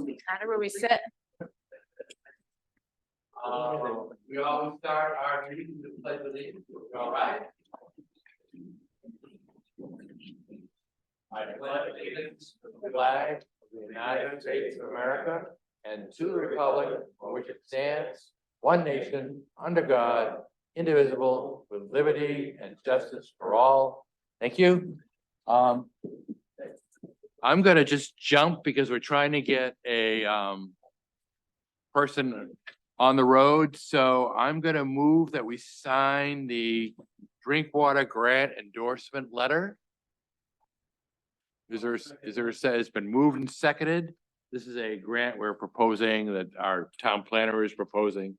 Kind of where we sit. We always start our meeting with the pledge of allegiance. All right. I pledge allegiance to the flag of the United States of America and to the republic for which it stands, one nation, under God, indivisible, with liberty and justice for all. Thank you. I'm gonna just jump because we're trying to get a person on the road, so I'm gonna move that we sign the Drinkwater Grant Endorsement Letter. It's been moved and seconded. This is a grant we're proposing that our town planner is proposing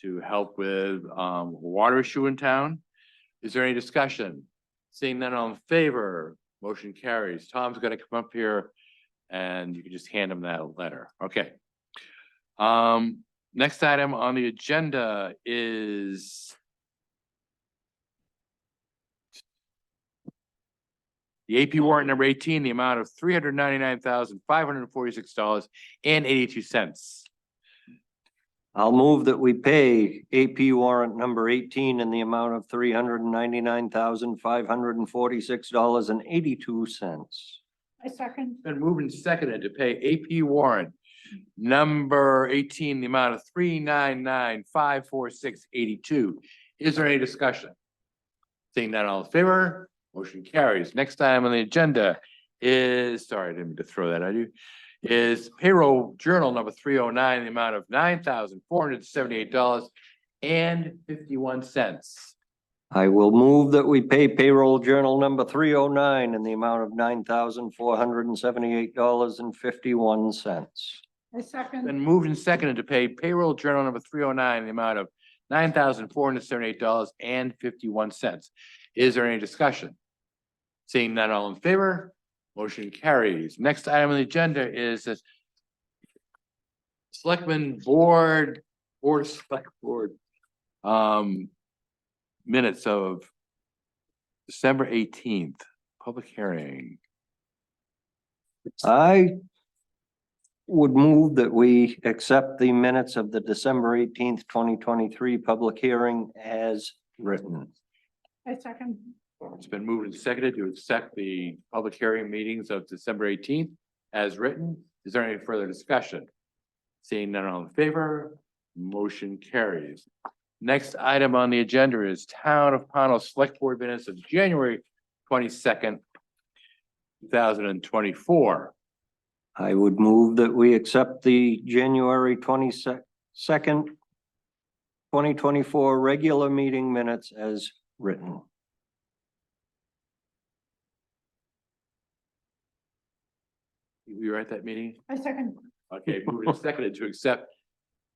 to help with water issue in town. Is there any discussion? Seeing none, all in favor, motion carries. Tom's gonna come up here and you can just hand him that letter. Okay. Next item on the agenda is the AP warrant number 18, the amount of $399,546.82. I'll move that we pay AP warrant number 18 in the amount of $399,546.82. I second. Been moved and seconded to pay AP warrant number 18, the amount of $399,546.82. Is there any discussion? Seeing none, all in favor, motion carries. Next item on the agenda is, sorry, I didn't mean to throw that at you, is payroll journal number 309, the amount of $9,478.51. I will move that we pay payroll journal number 309 in the amount of $9,478.51. I second. Been moved and seconded to pay payroll journal number 309, the amount of $9,478.51. Is there any discussion? Seeing none, all in favor, motion carries. Next item on the agenda is this Selectmen Board minutes of December 18th, public hearing. I would move that we accept the minutes of the December 18th, 2023 public hearing as written. I second. It's been moved and seconded to accept the public hearing meetings of December 18th as written. Is there any further discussion? Seeing none, all in favor, motion carries. Next item on the agenda is Town of Pownell Select Board minutes of January 22nd, 2024. I would move that we accept the January 22nd, 2024 regular meeting minutes as written. You were at that meeting? I second. Okay, moved and seconded to accept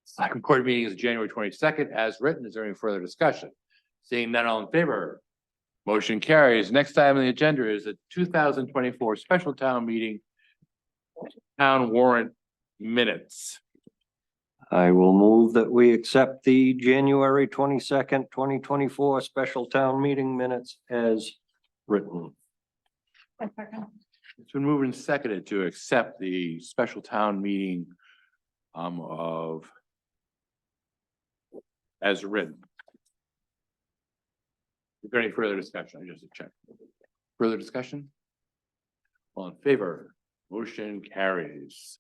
select board meetings January 22nd as written. Is there any further discussion? Seeing none, all in favor, motion carries. Next item on the agenda is the 2024 special town meeting town warrant minutes. I will move that we accept the January 22nd, 2024 special town meeting minutes as written. I second. It's been moved and seconded to accept the special town meeting of as written. Is there any further discussion? I just checked. Further discussion? All in favor, motion carries.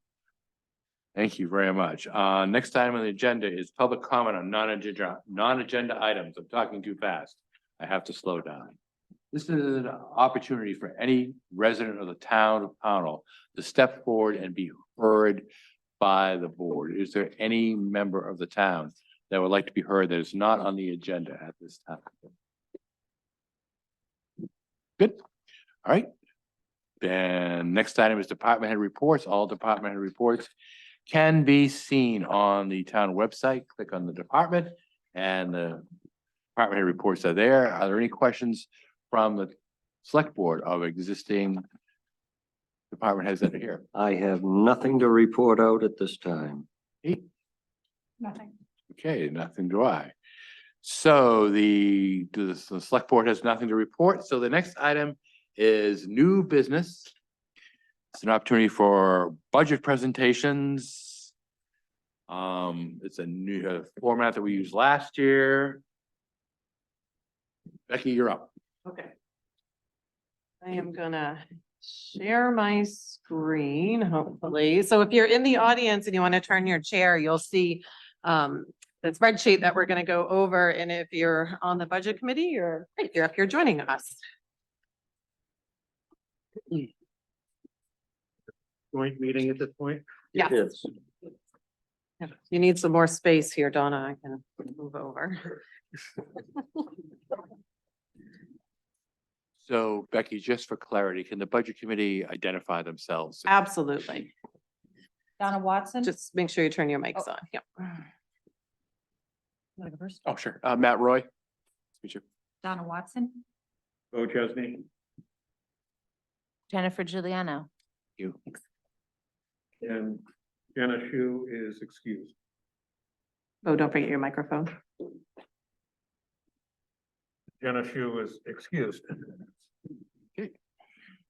Thank you very much. Next item on the agenda is public comment on non-agenda items. I'm talking too fast. I have to slow down. This is an opportunity for any resident of the town of Pownell to step forward and be heard by the board. Is there any member of the town that would like to be heard that is not on the agenda at this time? Good. All right. Then next item is department head reports. All department head reports can be seen on the town website. Click on the department and the department head reports are there. Are there any questions from the select board of existing department heads that are here? I have nothing to report out at this time. Nothing. Okay, nothing do I. So the select board has nothing to report. So the next item is new business. It's an opportunity for budget presentations. It's a new format that we used last year. Becky, you're up. Okay. I am gonna share my screen, hopefully. So if you're in the audience and you want to turn your chair, you'll see the spreadsheet that we're gonna go over. And if you're on the budget committee, you're right here if you're joining us. Joint meeting at this point? Yeah. Yes. If you need some more space here, Donna, I can move over. So Becky, just for clarity, can the budget committee identify themselves? Absolutely. Donna Watson. Just make sure you turn your mics on. Yep. Wanna go first? Oh, sure. Matt Roy. Nice to meet you. Donna Watson, Bo Chesney. Jennifer Giuliano. You. And Jenna Shu is excused. Oh, don't forget your microphone. Jenna Shu is excused.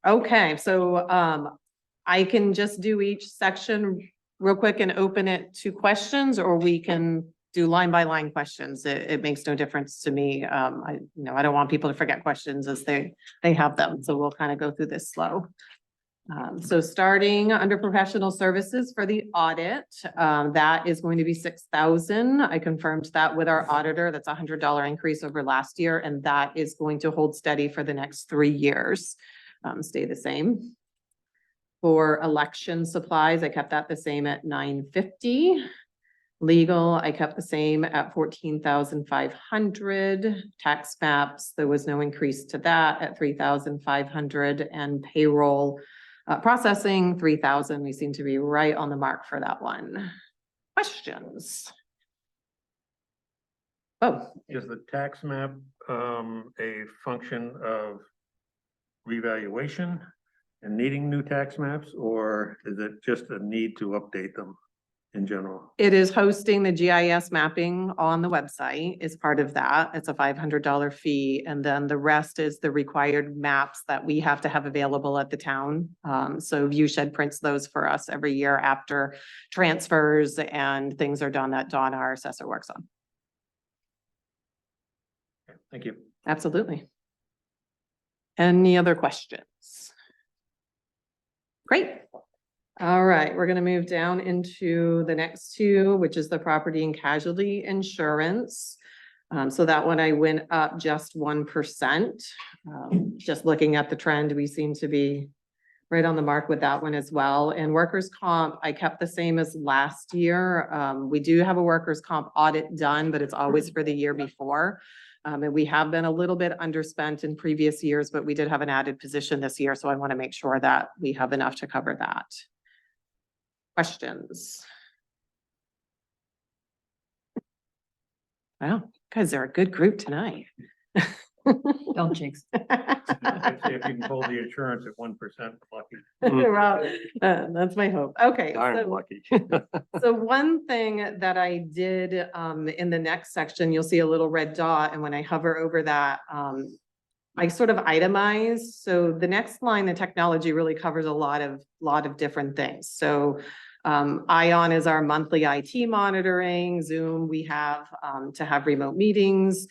Okay, so I can just do each section real quick and open it to questions, or we can do line by line questions. It makes no difference to me. I don't want people to forget questions as they have them, so we'll kind of go through this slow. So starting under professional services for the audit, that is going to be 6,000. I confirmed that with our auditor. That's a $100 increase over last year, and that is going to hold steady for the next 3 years. Stay the same. For election supplies, I kept that the same at $950. Legal, I kept the same at 14,500. Tax maps, there was no increase to that at 3,500, and payroll processing 3,000. We seem to be right on the mark for that one. Questions? Oh, Is the tax map a function of revaluation and needing new tax maps, or is it just a need to update them in general? it is hosting the GIS mapping on the website is part of that. It's a $500 fee. And then the rest is the required maps that we have to have available at the town. So Viewshed prints those for us every year after transfers and things are done that Donna, our assessor, works on. Thank you. Absolutely. Any other questions? Great. All right, we're gonna move down into the next two, which is the property and casualty insurance. So that one I went up just 1%. Just looking at the trend, we seem to be right on the mark with that one as well. And workers' comp, I kept the same as last year. We do have a workers' comp audit done, but it's always for the year before. And we have been a little bit underspent in previous years, but we did have an added position this year. So I want to make sure that we have enough to cover that. Questions? Wow, guys are a good group tonight. Don't jinx. I'd say if you can hold the insurance at 1%, lucky. Well, that's my hope. Okay. I'm so- lucky. So one thing that I did in the next section, you'll see a little red dot, and when I hover over that, I sort of itemize. So the next line, the technology really covers a lot of different things. So ION is our monthly IT monitoring. Zoom, we have to have remote meetings.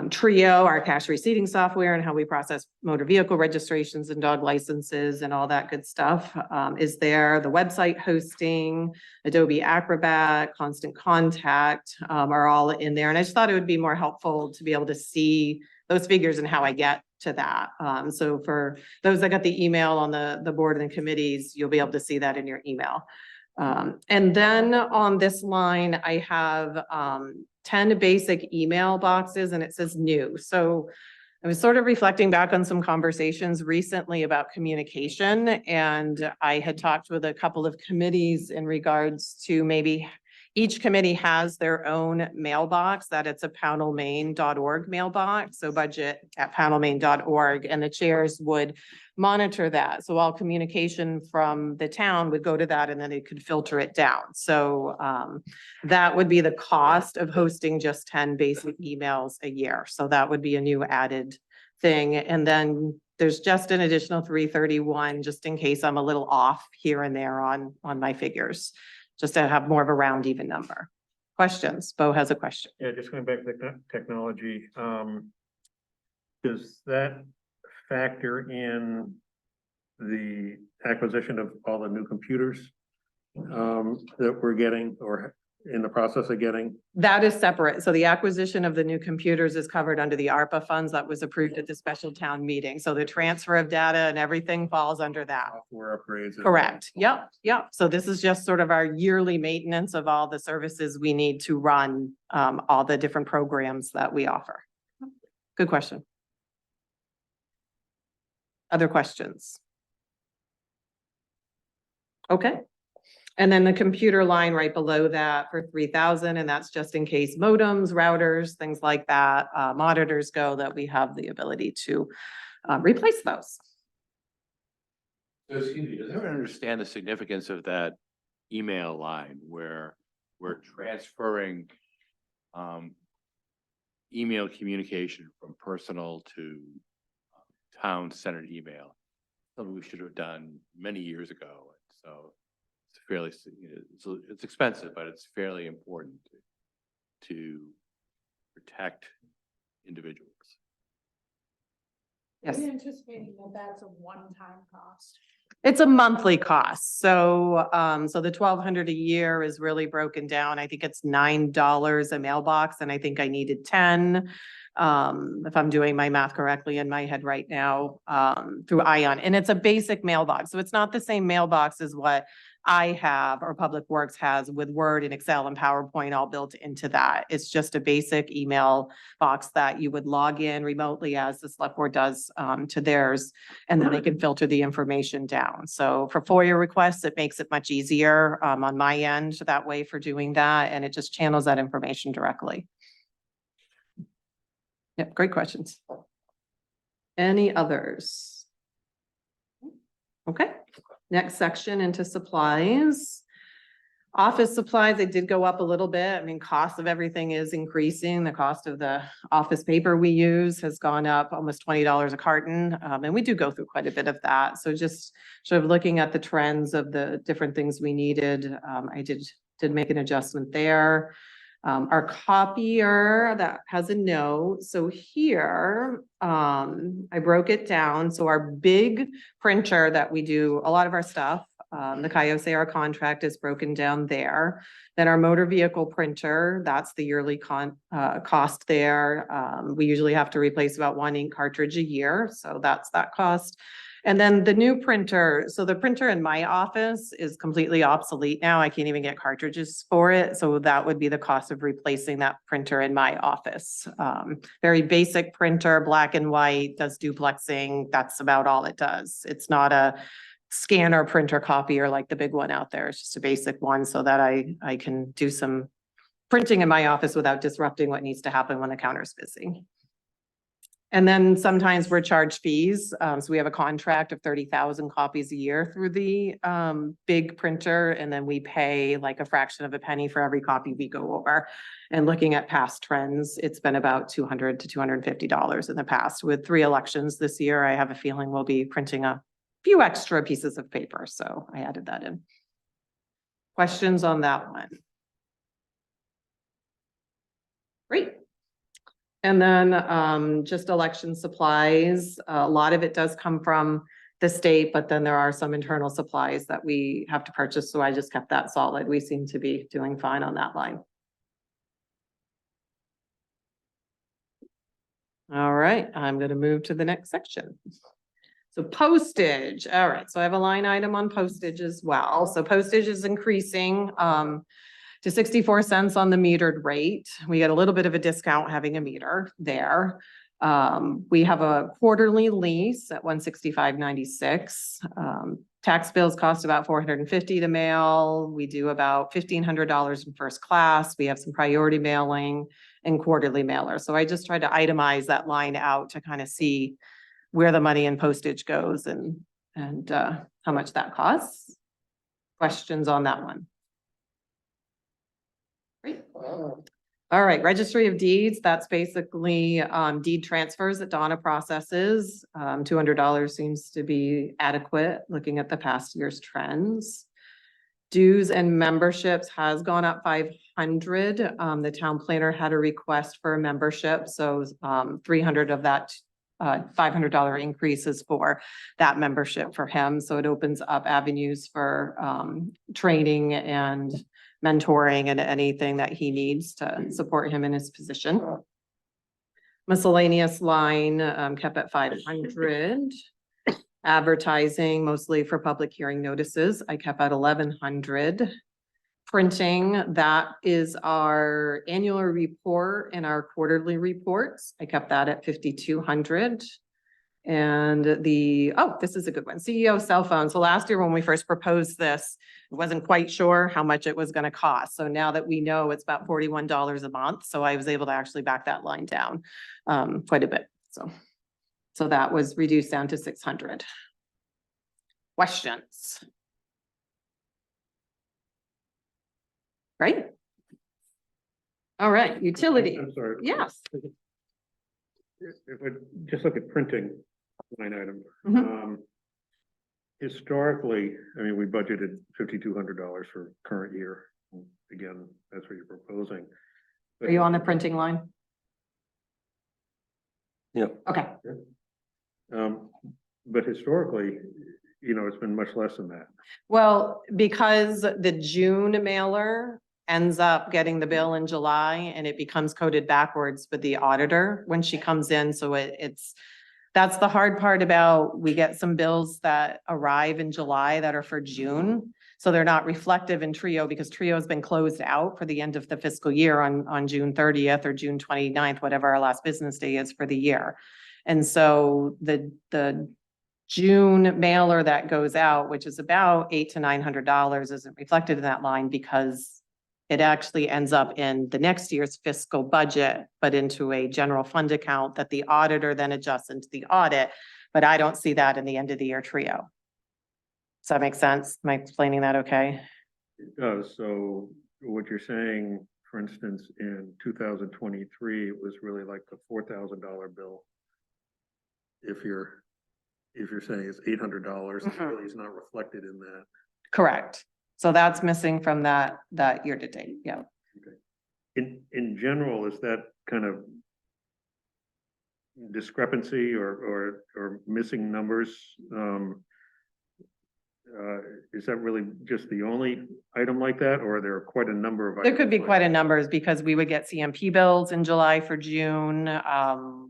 Trio, our cash receipting software, and how we process motor vehicle registrations and dog licenses and all that good stuff is there. The website hosting, Adobe Acrobat, Constant Contact are all in there. And I just thought it would be more helpful to be able to see those figures and how I get to that. So for those that got the email on the board and the committees, you'll be able to see that in your email. And then on this line, I have 10 basic email boxes, and it says new. So I was sort of reflecting back on some conversations recently about communication, and I had talked with a couple of committees in regards to maybe each committee has their own mailbox, that it's a pownellmaine.org mailbox, so budget@pownellmaine.org, and the chairs would monitor that. So all communication from the town would go to that, and then it could filter it down. So that would be the cost of hosting just 10 basic emails a year. So that would be a new added thing. And then there's just an additional 331, just in case I'm a little off here and there on my figures, just to have more of a round even number. Questions? Bo has a question. Yeah, just going back to the technology, does that factor in the acquisition of all the new computers that we're getting or in the process of getting? That is separate. So the acquisition of the new computers is covered under the ARPA funds that was approved at the special town meeting. So the transfer of data and everything falls under that. Software upgrades? and- Correct. Yep, yep. So this is just sort of our yearly maintenance of all the services we need to run all the different programs that we offer. Good question. Other questions? Okay. And then the computer line right below that for 3,000, and that's just in case modems, routers, things like that, monitors go, that we have the ability to replace those. So excuse me, does everyone understand the significance of that email line where we're transferring email communication from personal to town-centered email? Something we should have done many years ago. So it's fairly, it's expensive, but it's fairly important to protect individuals. Yes. We anticipating that that's a one-time cost. It's a monthly cost. So, so the 1,200 a year is really broken down. I think it's $9 a mailbox, and I think I needed 10. If I'm doing my math correctly in my head right now, through Ion, and it's a basic mailbox. So it's not the same mailbox as what I have or Public Works has with Word and Excel and PowerPoint all built into that. It's just a basic email box that you would log in remotely as the select board does to theirs, and then they can filter the information down. So for FOIA requests, it makes it much easier on my end that way for doing that, and it just channels that information directly. Yep, great questions. Any others? Okay, next section into supplies. Office supplies, they did go up a little bit. I mean, cost of everything is increasing. The cost of the office paper we use has gone up almost $20 a carton. And we do go through quite a bit of that. So just sort of looking at the trends of the different things we needed, I did make an adjustment there. Our copier that has a note. So here, I broke it down. So our big printer that we do a lot of our stuff, the Kyocera contract is broken down there. Then our motor vehicle printer, that's the yearly cost there. We usually have to replace about 1 ink cartridge a year. So that's that cost. And then the new printer, so the printer in my office is completely obsolete now. I can't even get cartridges for it. So that would be the cost of replacing that printer in my office. Very basic printer, black and white, does duplexing. That's about all it does. It's not a scanner printer copier like the big one out there. It's just a basic one so that I can do some printing in my office without disrupting what needs to happen when the counter's busy. And then sometimes we're charged fees. So we have a contract of 30,000 copies a year through the big printer. And then we pay like a fraction of a penny for every copy we go over. And looking at past trends, it's been about $200 to $250 in the past. With 3 elections this year, I have a feeling we'll be printing a few extra pieces of paper. So I added that in. Questions on that one? Great. And then just election supplies, a lot of it does come from the state, but then there are some internal supplies that we have to purchase. So I just kept that solid. We seem to be doing fine on that line. All right, I'm going to move to the next section. So postage. All right, so I have a line item on postage as well. So postage is increasing to 64 cents on the metered rate. We get a little bit of a discount having a meter there. We have a quarterly lease at $165.96. Tax bills cost about $450 to mail. We do about $1,500 in first class. We have some priority mailing and quarterly mailer. So I just tried to itemize that line out to kind of see where the money in postage goes and how much that costs. Questions on that one? Great. All right, Registry of Deeds, that's basically deed transfers that Donna processes. $200 seems to be adequate, looking at the past year's trends. Dues and memberships has gone up 500. The town planner had a request for a membership, so 300 of that $500 increase is for that membership for him. So it opens up avenues for training and mentoring and anything that he needs to support him in his position. Miscellaneous line kept at 500. Advertising, mostly for public hearing notices, I kept at 1,100. Printing, that is our annual report and our quarterly reports. I kept that at 5,200. And this is a good one, CEO cell phone. So last year when we first proposed this, I wasn't quite sure how much it was gonna cost. So now that we know it's about $41 a month, so I was able to actually back that line down quite a bit, so that was reduced down to 600. Questions? Right? All right, utility. I'm sorry. Yes. If we just look at printing line item, Mhm. historically, I mean, we budgeted $5,200 for current year. Again, that's what you're proposing. Are you on the printing line? Yep. Okay. But historically, you know, it's been much less than that. Well, because the June mailer ends up getting the bill in July and it becomes coded backwards with the auditor when she comes in. So that's the hard part about, we get some bills that arrive in July that are for June. So they're not reflective in Trio because Trio has been closed out for the end of the fiscal year on June 30th or June 29th, whatever our last business day is for the year. And so the June mailer that goes out, which is about $800 to $900, isn't reflected in that line because it actually ends up in the next year's fiscal budget, but into a general fund account that the auditor then adjusts into the audit. But I don't see that in the end of the year Trio. Does that make sense? Am I explaining that okay? It does. So what you're saying, for instance, in 2023, it was really like the $4,000 bill. If you're saying it's $800, it really is not reflected in that. Correct. So that's missing from that year to date. Yeah. In general, is that kind of discrepancy or missing numbers? Is that really just the only item like that, or are there quite a number of? There could be items like quite a that? numbers because we would get CMP bills in July for June.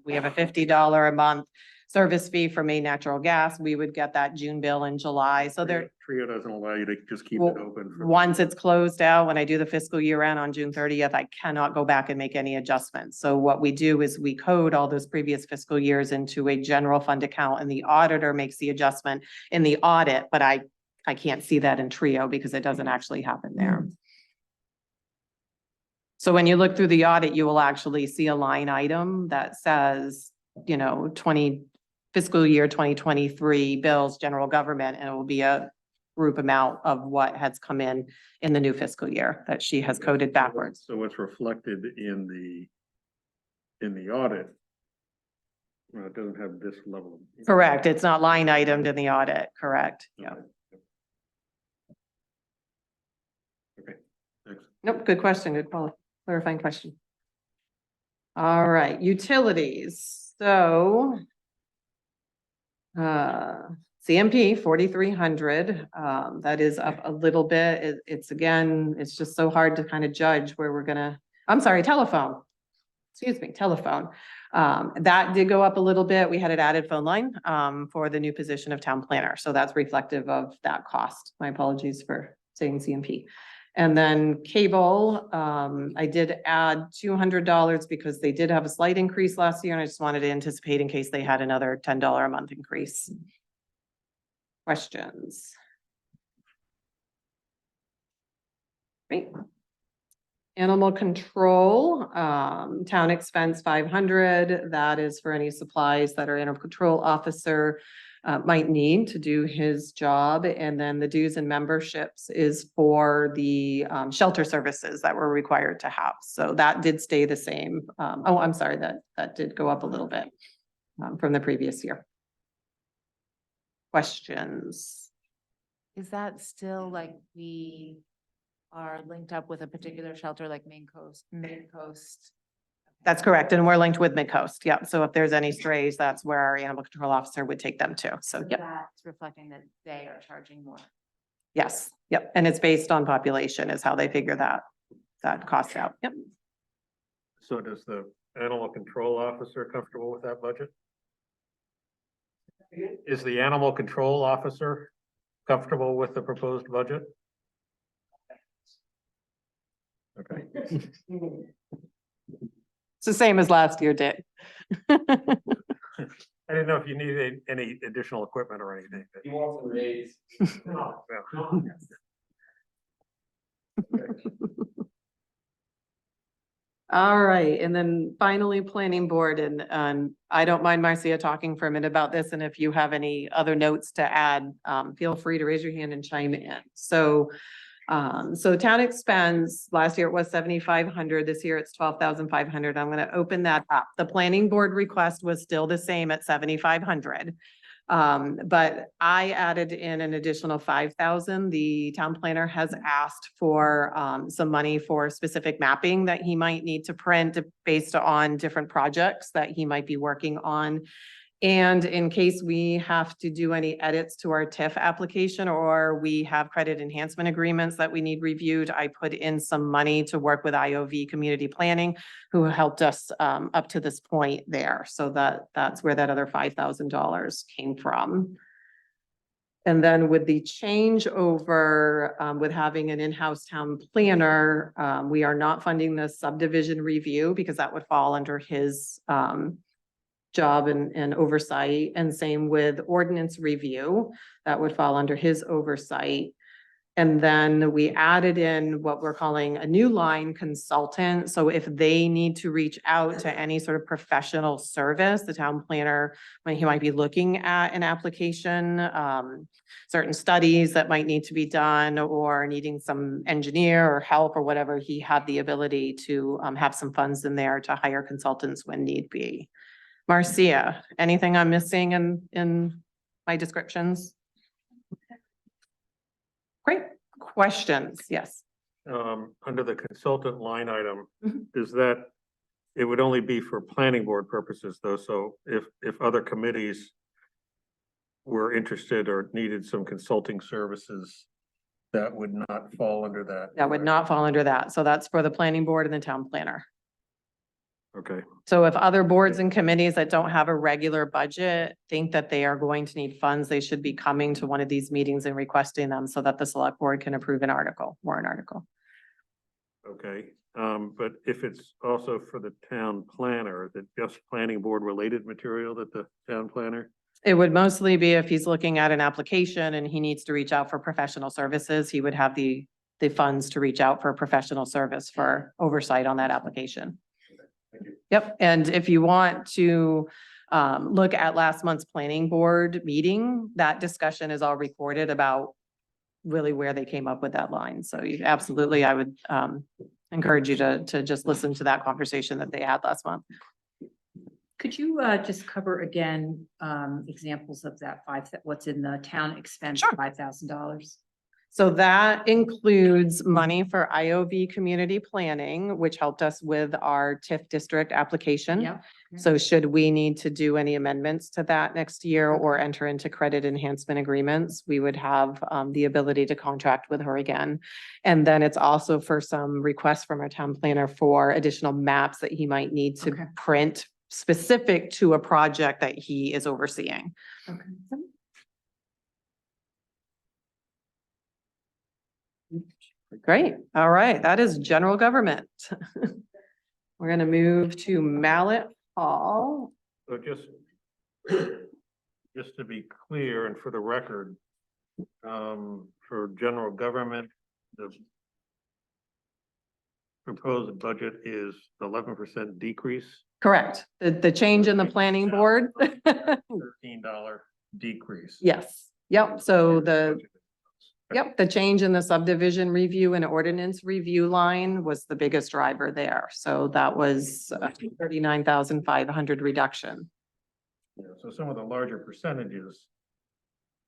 We have a $50 a month service fee for Maine Natural Gas. We would get that June bill in July. So Trio doesn't allow you to just keep it Well, open. for- once it's closed out, when I do the fiscal year end on June 30th, I cannot go back and make any adjustments. So what we do is we code all those previous fiscal years into a general fund account and the auditor makes the adjustment in the audit, but I can't see that in Trio because it doesn't actually happen there. So when you look through the audit, you will actually see a line item that says, you know, fiscal year 2023 bills, general government, and it will be a group amount of what has come in the new fiscal year that she has coded backwards. So what's reflected in the audit, well, it doesn't have this level. of- Correct. It's not line itemed in the audit. Correct. Yeah. Okay, thanks. Nope. Good question. Good clarifying question. All right. Utilities. So CMP 4,300, that is up a little bit. It's again, it's just so hard to kind of judge where I'm sorry, telephone. Excuse me, telephone. That did go up a little bit. We had an added phone line, for the new position of town planner. So that's reflective of that cost. My apologies for saying CMP. And then cable, I did add $200 because they did have a slight increase last year and I just wanted to anticipate in case they had another $10 a month increase. Questions? Great. Animal control, town expense 500. That is for any supplies that our animal control officer might need to do his job. And then the dues and memberships is for the shelter services that we're required to have. So that did stay the same. Oh, I'm sorry, that did go up a little bit from the previous year. Questions? Is that still like we are linked up with a particular shelter like Maine Coast? That's correct. And we're linked with Midcoast. Yep. So if there's any strays, that's where our animal control officer would take them to. So, yep. That's reflecting that they are charging more. Yes. Yep. And it's based on population is how they figure that cost out. Yep. So does the animal control officer comfortable with that budget? Is the animal control officer comfortable with the proposed budget? Okay. It's the same as last year, Dick. I didn't know if you needed any additional equipment or anything. You want some raise? No, no. All right. And then finally, planning board and I don't mind Marcia talking for a minute about this. And if you have any other notes to add, feel free to raise your hand and chime in. So town expense, last year it was 7,500. This year it's 12,500. I'm going to open that up. The planning board request was still the same at 7,500. But I added in an additional 5,000. The town planner has asked for, some money for specific mapping that he might need to print based on different projects that he might be working on. And in case we have to do any edits to our TIF application or we have credit enhancement agreements that we need reviewed, I put in some money to work with IOV Community Planning, who helped us up to this point there. So that's where that other $5,000 came from. And then with the changeover, with having an in-house town planner, we are not funding the subdivision review because that would fall under his job and oversight, and same with ordinance review, that would fall under his oversight. And then we added in what we're calling a new line consultant. So if they need to reach out to any sort of professional service, the town planner, when he might be looking at an application, certain studies that might need to be done or needing some engineer or help or whatever, he had the ability to have some funds in there to hire consultants when need be. Marcia, anything I'm missing in my descriptions? Great. Questions? Yes. Under the consultant line item, Mhm. is that, it would only be for planning board purposes though, so if other committees were interested or needed some consulting services, that would not fall under that? That would not fall under that. So that's for the planning board and the town planner. Okay, So if other boards and committees that don't have a regular budget think that they are going to need funds, they should be coming to one of these meetings and requesting them so that the select board can approve an article, warrant article. okay. But if it's also for the town planner, that just planning board related material that the town planner? It would mostly be if he's looking at an application and he needs to reach out for professional services, he would have the funds to reach out for professional service for oversight on that application. Yep, and if you want to look at last month's planning board meeting, that discussion is all recorded about really where they came up with that line. So you absolutely, I would encourage you to just listen to that conversation that they had last month. Could you just cover again examples of that what's in the town expense, Sure. $5,000? So that includes money for IOV Community Planning, which helped us with our TIF district application. Yeah. So should we need to do any amendments to that next year or enter into credit enhancement agreements, we would have the ability to contract with her again. And then it's also for some requests from our town planner for additional maps that he might need to Okay. print specific to a project that he is overseeing. Okay. Great. All right. That is general government. We're going to move to Mallet Hall. So just to be clear and for the record, for general government, the proposed budget is 11% decrease. Correct. The change in the planning board. $13 decrease. Yes, yep, so the change in the subdivision review and ordinance review line was the biggest driver there. So that was 39,500 reduction. Yeah, so some of the larger percentages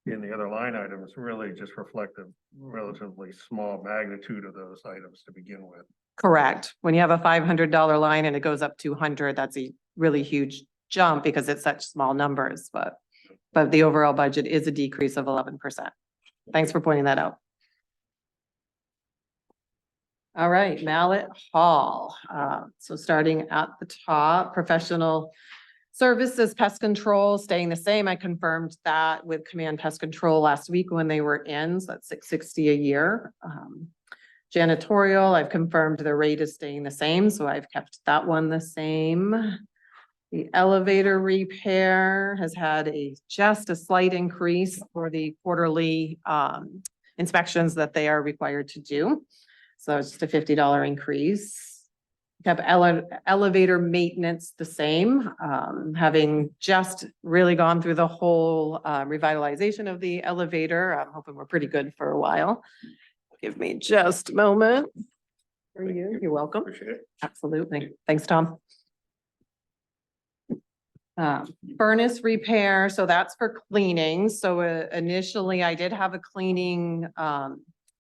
in the other line items really just reflect a relatively small magnitude of those items to begin with. Correct. When you have a $500 line and it goes up 200, that's a really huge jump because it's such small numbers, but the overall budget is a decrease of 11%. Thanks for pointing that out. All right, Mallet Hall. So starting at the top, professional services, pest control, staying the same. I confirmed that with Command Pest Control last week when they were in, so that's $660 a year. Janitorial, I've confirmed the rate is staying the same, so I've kept that one the same. The elevator repair has had just a slight increase for the quarterly inspections that they are required to do. So it's just a $50 increase. Have elevator maintenance the same, having just really gone through the whole revitalization of the elevator. I'm hoping we're pretty good for a while. Give me just a moment. For you, you're welcome. Appreciate it. Absolutely. Thanks, Tom. Furnace repair, so that's for cleaning. So initially I did have a cleaning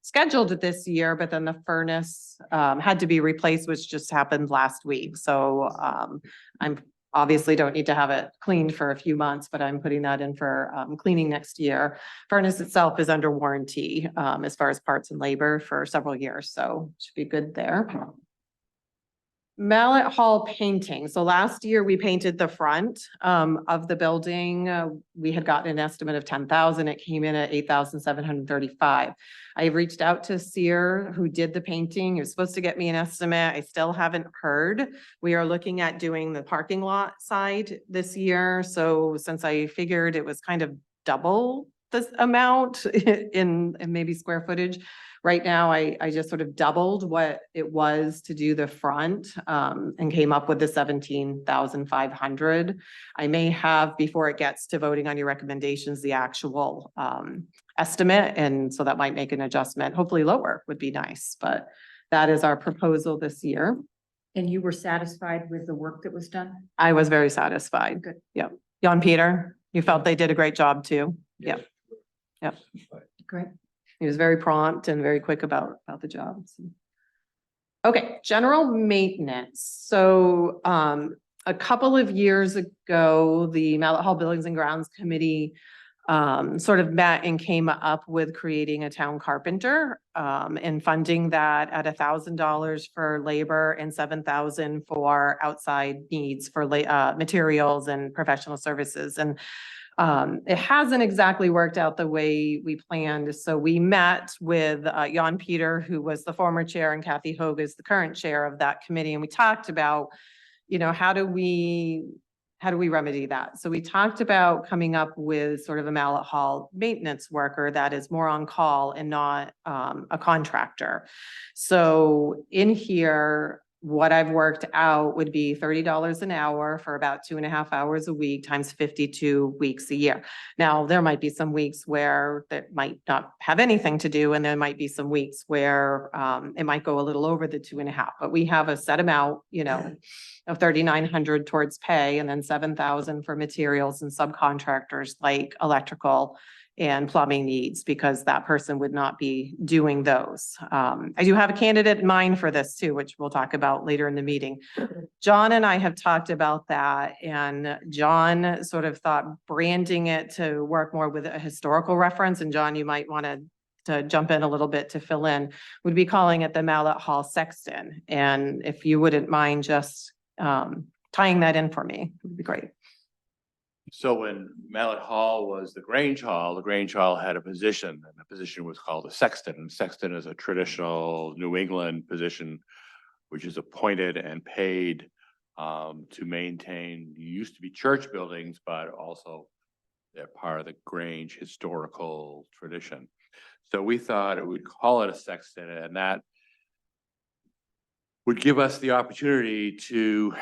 scheduled this year, but then the furnace had to be replaced, which just happened last week. So I'm obviously don't need to have it cleaned for a few months, but I'm putting that in for cleaning next year. Furnace itself is under warranty as far as parts and labor for several years, so should be good there. Mallet Hall painting. So last year we painted the front of the building. We had gotten an estimate of 10,000. It came in at 8,735. I reached out to Sear, who did the painting. He was supposed to get me an estimate. I still haven't heard. We are looking at doing the parking lot side this year. So since I figured it was kind of double this amount in maybe square footage, right now, I just sort of doubled what it was to do the front and came up with the 17,500. I may have, before it gets to voting on your recommendations, the actual estimate. And so that might make an adjustment. Hopefully lower would be nice, but that is our proposal this year. And you were satisfied with the work that was done? I was very satisfied. Good. Yep. Jan Peter, you felt they did a great job too? Yep. Yep. Great. He was very prompt and very quick about the job. So. Okay, general maintenance. So a couple of years ago, the Mallet Hall Buildings and Grounds Committee sort of met and came up with creating a town carpenter and funding that at $1,000 for labor and $7,000 for outside needs for materials and professional services. And it hasn't exactly worked out the way we planned. So we met with Jan Peter, who was the former chair, and Kathy Hogue is the current chair of that committee. And we talked about, you know, how do we remedy that? So we talked about coming up with sort of a Mallet Hall maintenance worker that is more on call and not a contractor. So in here, what I've worked out would be $30 an hour for about 2.5 hours a week times 52 weeks a year. Now, there might be some weeks where that might not have anything to do, and there might be some weeks where it might go a little over the 2.5, but we have a set amount, you know, of 3,900 towards pay and then 7,000 for materials and subcontractors like electrical and plumbing needs, because that person would not be doing those. I do have a candidate in mind for this too, which we'll talk about later in the meeting. John and I have talked about that, and John sort of thought branding it to work more with a historical reference. And John, you might want to jump in a little bit to fill in, would be calling it the Mallet Hall Sexton. And if you wouldn't mind just tying that in for me, it would be great. So when Mallet Hall was the Grange Hall had a position, and the position was called a sexton. And sexton is a traditional New England position, which is appointed and paid to maintain, used to be church buildings, but also they're part of the Grange historical tradition. So we thought it would call it a sexton, and that would give us the opportunity to,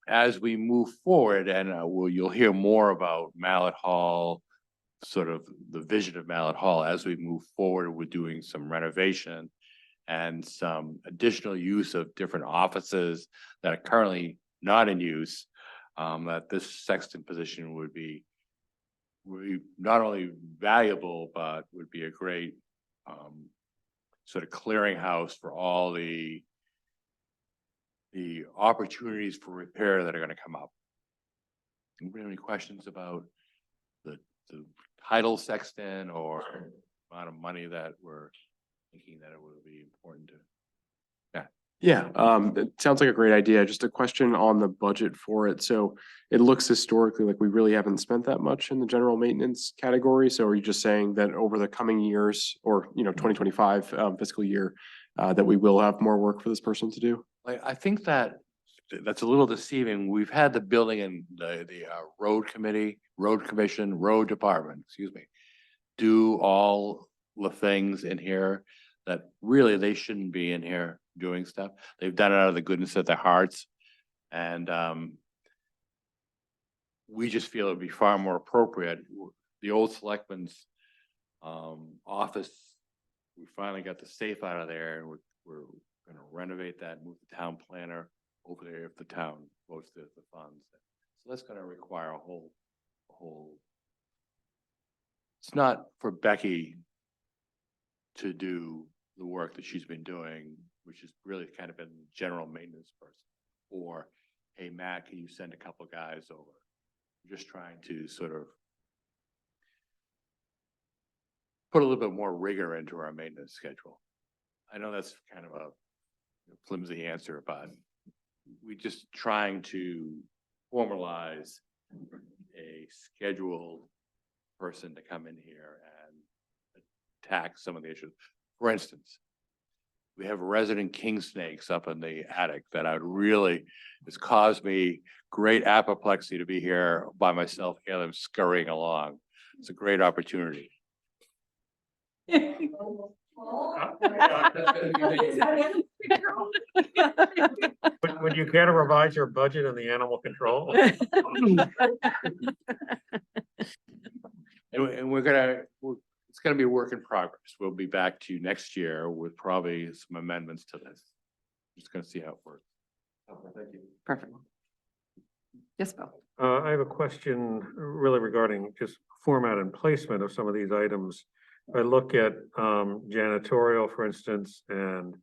as we move forward, and you'll hear more about Mallet Hall sort of the vision of Mallett Hall as we move forward with doing some renovation and some additional use of different offices that are currently not in use, that this sexton position would be not only valuable, but would be a great sort of clearinghouse for all the opportunities for repair that are gonna come up. Anybody have any questions about the title sexton or amount of money that we're thinking that it would be important to? Yeah, it sounds like a great idea. Just a question on the budget for it. So it looks historically like we really haven't spent that much in the general maintenance category. So are you just saying that over the coming years or, 2025 fiscal year, that we will have more work for this person to do? Like, I think that's a little deceiving. We've had the building and the road committee, road commission, road department, excuse me, do all the things in here that really they shouldn't be in here doing stuff. They've done it out of the goodness of their hearts. And we just feel it'd be far more appropriate. The old selectman's office, we finally got the safe out of there, and we're gonna renovate that, move the town planner over there if the town votes the funds. So that's gonna require a whole. It's not for Becky to do the work that she's been doing, which has really kind of been general maintenance person. Or, hey, Matt, can you send a couple guys over? Just trying to sort of put a little bit more rigor into our maintenance schedule. I know that's kind of a flimsy answer, but we just trying to formalize a scheduled person to come in here and attack some of the issues. For instance, we have resident king snakes up in the attic that it's caused me great apoplexy to be here by myself and them scurrying along. It's a great opportunity. Would you care to revise your budget on the animal control? And it's gonna be a work in progress. We'll be back to you next year with probably some amendments to this. Just gonna see how it works. Thank you. Perfect. Yes, Bill. I have a question really regarding just format and placement of some of these items. I look at janitorial, for instance, and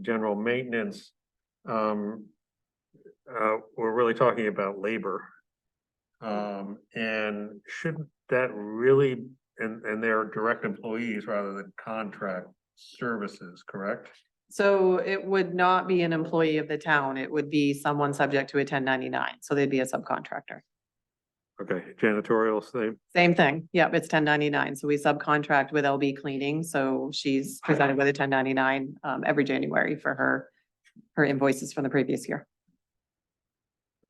general maintenance. We're really talking about labor. And shouldn't that really, and they're direct employees rather than contract services, correct? So it would not be an employee of the town. It would be someone subject to a 1099. So they'd be a subcontractor. Okay, janitorial, same. Same thing. Yep, it's 1099. So we subcontract with LB Cleaning. So she's presented with a 1099 every January for her invoices from the previous year.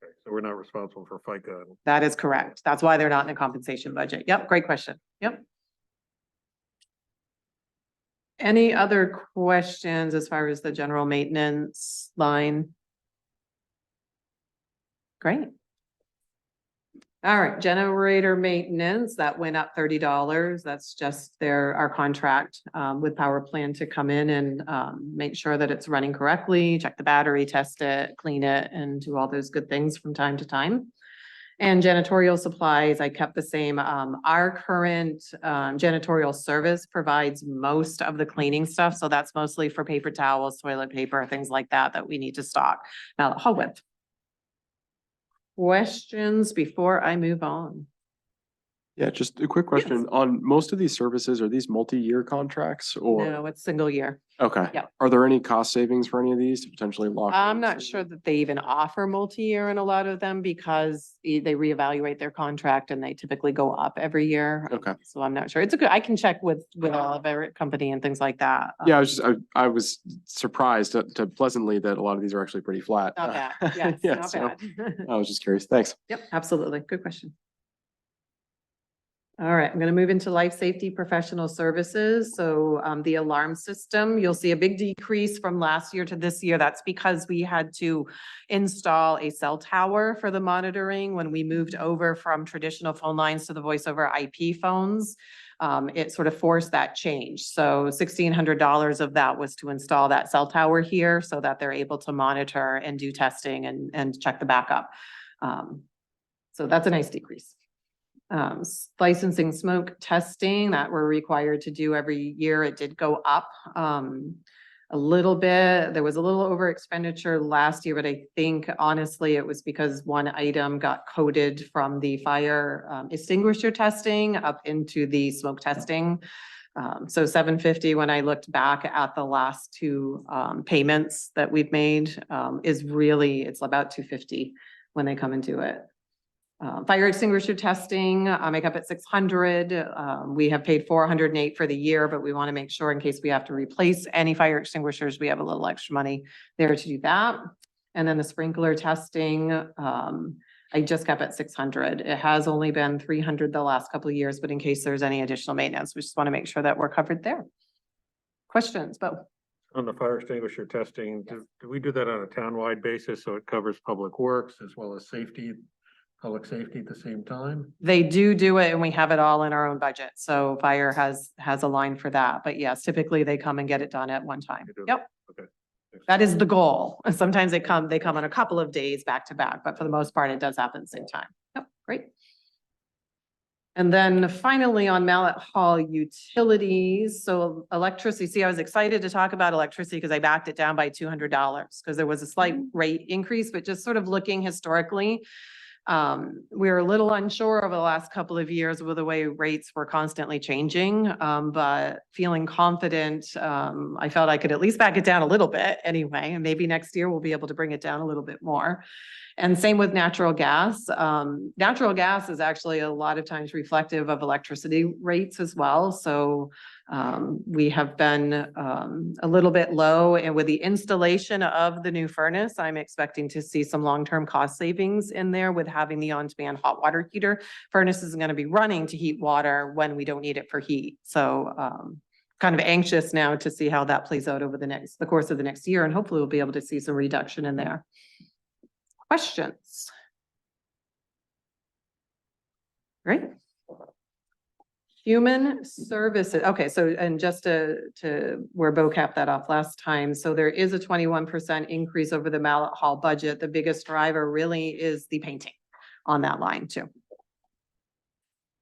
Okay, so we're not responsible for FICA. That is correct. That's why they're not in a compensation budget. Yep, great question. Yep. Any other questions as far as the general maintenance line? Great. All right, generator maintenance, that went up $30. That's just our contract with Power Plan to come in and make sure that it's running correctly, check the battery, test it, clean it, and do all those good things from time to time. And janitorial supplies, I kept the same. Our current janitorial service provides most of the cleaning stuff. So that's mostly for paper towels, toilet paper, things like that we need to stock. Now, Hall with. Questions before I move on? Yeah, just a quick question. On most of these services, are these multi-year contracts or? No, it's single year. Okay. Yeah. Are there any cost savings for any of these to potentially lock? I'm in not some- sure that they even offer multi-year in a lot of them because they reevaluate their contract and they typically go up every year. Okay. So I'm not sure. It's I can check with all of our company and things like that. Yeah, I was surprised to pleasantly that a lot of these are actually pretty flat. Not bad. Yes, Yeah, not so bad. I was just curious. Thanks. Yep, absolutely. Good question. All right, I'm gonna move into life safety professional services. So the alarm system, you'll see a big decrease from last year to this year. That's because we had to install a cell tower for the monitoring when we moved over from traditional phone lines to the voice over IP phones. It sort of forced that change. So $1,600 of that was to install that cell tower here so that they're able to monitor and do testing and check the backup. So that's a nice decrease. Licensing smoke testing that we're required to do every year, it did go up a little bit. There was a little over expenditure last year, but I think honestly it was because one item got coded from the fire extinguisher testing up into the smoke testing. So $750 when I looked back at the last two payments that we've made is really, it's about $250 when they come into it. Fire extinguisher testing, make up at $600. We have paid $408 for the year, but we want to make sure in case we have to replace any fire extinguishers, we have a little extra money there to do that. And then the sprinkler testing, I just kept at $600. It has only been $300 the last couple of years, but in case there's any additional maintenance, we just want to make sure that we're covered there. Questions, Bo? On the fire extinguisher testing, do we do that on a townwide basis? So it covers public works as well as safety, public safety at the same time? They do it and we have it all in our own budget. So fire has a line for that. But yes, typically they come and get it done at one time. You do? Yep. Okay. That is the goal. And sometimes they come on a couple of days back to back, but for the most part, it does happen at the same time. Yep, great. And then finally on Mallet Hall utilities, so electricity, see, I was excited to talk about electricity because I backed it down by $200 because there was a slight rate increase, but just sort of looking historically, we were a little unsure over the last couple of years with the way rates were constantly changing, but feeling confident, I felt I could at least back it down a little bit anyway, and maybe next year we'll be able to bring it down a little bit more. And same with natural gas. Natural gas is actually a lot of times reflective of electricity rates as well. So we have been a little bit low, and with the installation of the new furnace, I'm expecting to see some long-term cost savings in there with having the on-demand hot water heater. Furnace is going to be running to heat water when we don't need it for heat. So kind of anxious now to see how that plays out over the course of the next year, and hopefully we'll be able to see some reduction in there. Questions? Great. Human services. Okay, so and just to where Bo capped that off last time. So there is a 21% increase over the Mallet Hall budget. The biggest driver really is the painting on that line too.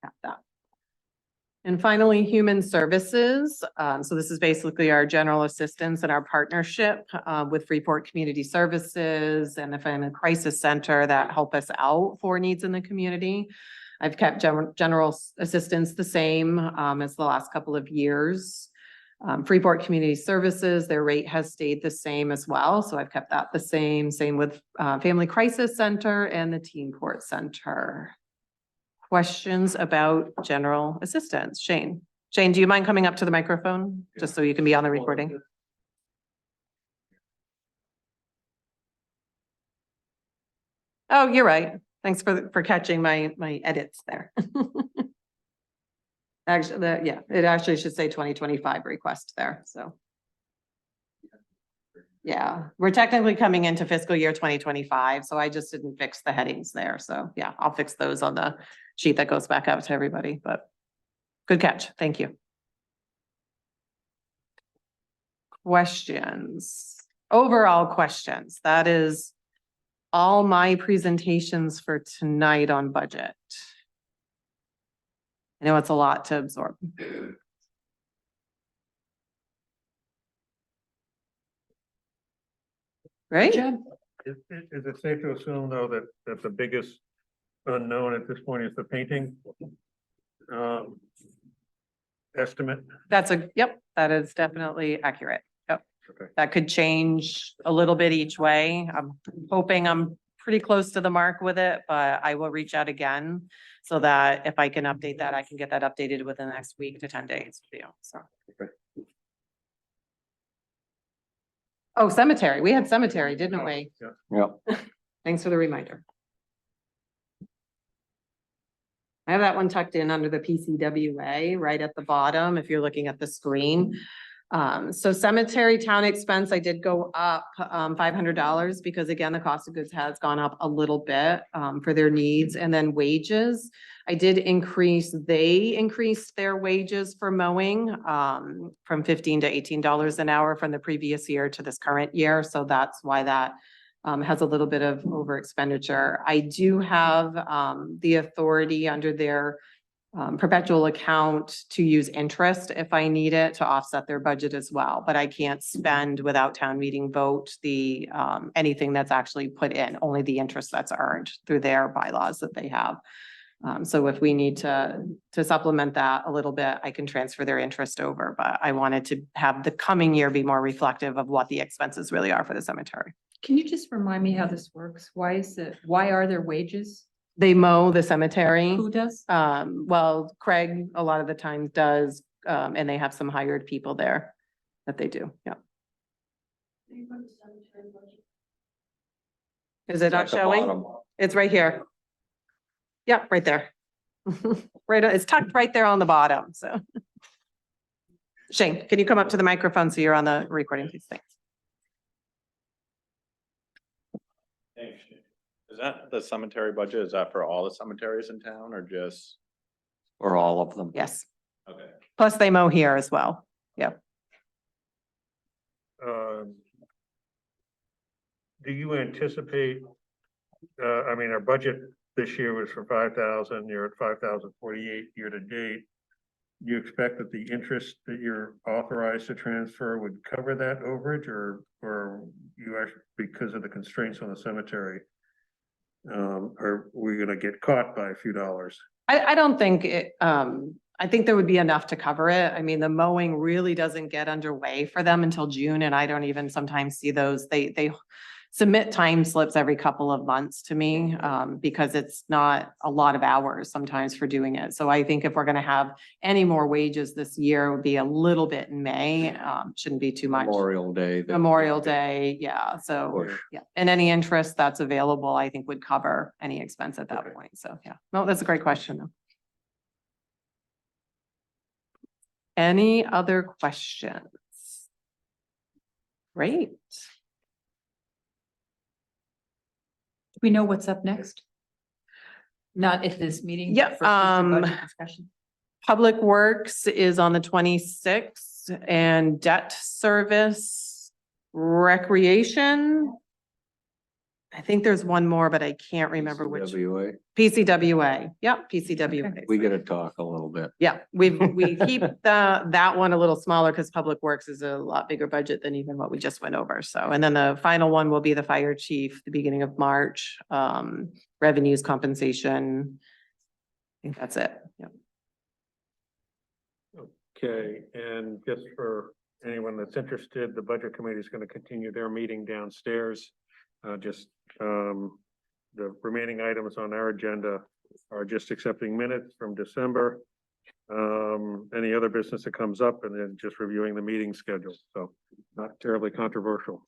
Cap that. And finally, human services. So this is basically our general assistance and our partnership with Freeport Community Services and the Family Crisis Center that help us out for needs in the community. I've kept general assistance the same as the last couple of years. Freeport Community Services, their rate has stayed the same as well. So I've kept that the same. Same with Family Crisis Center and the Teen Court Center. Questions about general assistance? Shane, do you mind coming up to the microphone just so you can be on the recording? Oh, you're right. Thanks for catching my edits there. Actually, yeah, it actually should say 2025 request there, so. Yeah, we're technically coming into fiscal year 2025, so I just didn't fix the headings there. So yeah, I'll fix those on the sheet that goes back out to everybody, but good catch. Thank you. Questions, overall questions. That is all my presentations for tonight on budget. I know it's a lot to absorb. Right? Is it safe to assume though that the biggest unknown at this point is the painting? Estimate? Yep, that is definitely accurate. Yep. Okay. That could change a little bit each way. I'm hoping I'm pretty close to the mark with it, but I will reach out again so that if I can update that, I can get that updated within the next week to 10 days. So. Okay. Oh, cemetery. We had cemetery, didn't we? Yeah. Yeah. Thanks for the reminder. I have that one tucked in under the PCWA, right at the bottom, if you're looking at the screen. So cemetery town expense, I did go up, $500 because again, the cost of goods has gone up a little bit, for their needs. And then wages, I did they increased their wages for mowing, from $15 to $18 an hour from the previous year to this current year. So that's why that has a little bit of over expenditure. I do have the authority under their perpetual account to use interest if I need it to offset their budget as well. But I can't spend without town meeting vote the anything that's actually put in, only the interest that's earned through their bylaws that they have. So if we need to supplement that a little bit, I can transfer their interest over, but I wanted to have the coming year be more reflective of what the expenses really are for the cemetery. Can you just remind me how this works? Why are there wages? They mow the cemetery. Who does? Well, Craig a lot of the times does, and they have some hired people there that they do, yeah. Is it not At the showing? bottom. It's right here. Yep, right there. Right, it's tucked right there on the bottom, so. Shane, can you come up to the microphone so you're on the recording, please? Thanks. Is that the cemetery budget? Is that for all the cemeteries in town or just? Or all of them. Yes, Okay. plus they mow here as well. Do you anticipate, I mean, our budget this year was for 5,000, you're at 5,048 year to date. Do you expect that the interest that you're authorized to transfer would cover that overage or you actually, because of the constraints on the cemetery? Are we gonna get caught by a few dollars? I don't think it, I think there would be enough to cover it. I mean, the mowing really doesn't get underway for them until June, and I don't even sometimes see those. They submit time slips every couple of months to me, because it's not a lot of hours sometimes for doing it. So I think if we're gonna have any more wages this year, it would be a little bit in May, shouldn't be too much. Memorial Day. Memorial Day, yeah, so, Push. yeah, and any interest that's available, I think would cover any expense at that Okay. point, so, yeah. No, that's a great question, though. Any other questions? Great. We know what's up next? Not at this meeting? Yeah, but for future budget discussion? Public Works is on the 26th, and debt service, recreation. I think there's one more, but I can't remember which. CWA. PCWA, yep, PCWA. We gotta talk a little bit. Yeah, we keep that one a little smaller because Public Works is a lot bigger budget than even what we just went over. So, and then the final one will be the fire chief, the beginning of March, revenues, compensation. I think that's it. Yeah. Okay, and just for anyone that's interested, the budget committee is gonna continue their meeting downstairs. The remaining items on our agenda are just accepting minutes from December. Any other business that comes up and then just reviewing the meeting schedule, so not terribly controversial.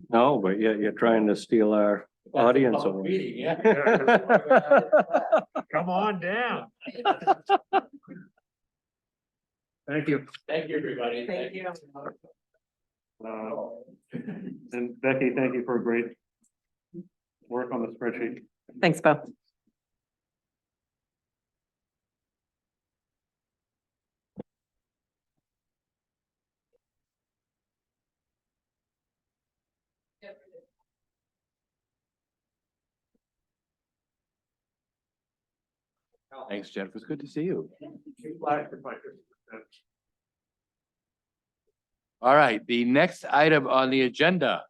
No, but yet you're trying to steal our audience away. Come on down. Thank you. Thank you, everybody. Thank you. And Becky, thank you for a great work on the spreadsheet. Thanks, Bo. Thanks, Jennifer. It's good to see you. All right, the next item on the agenda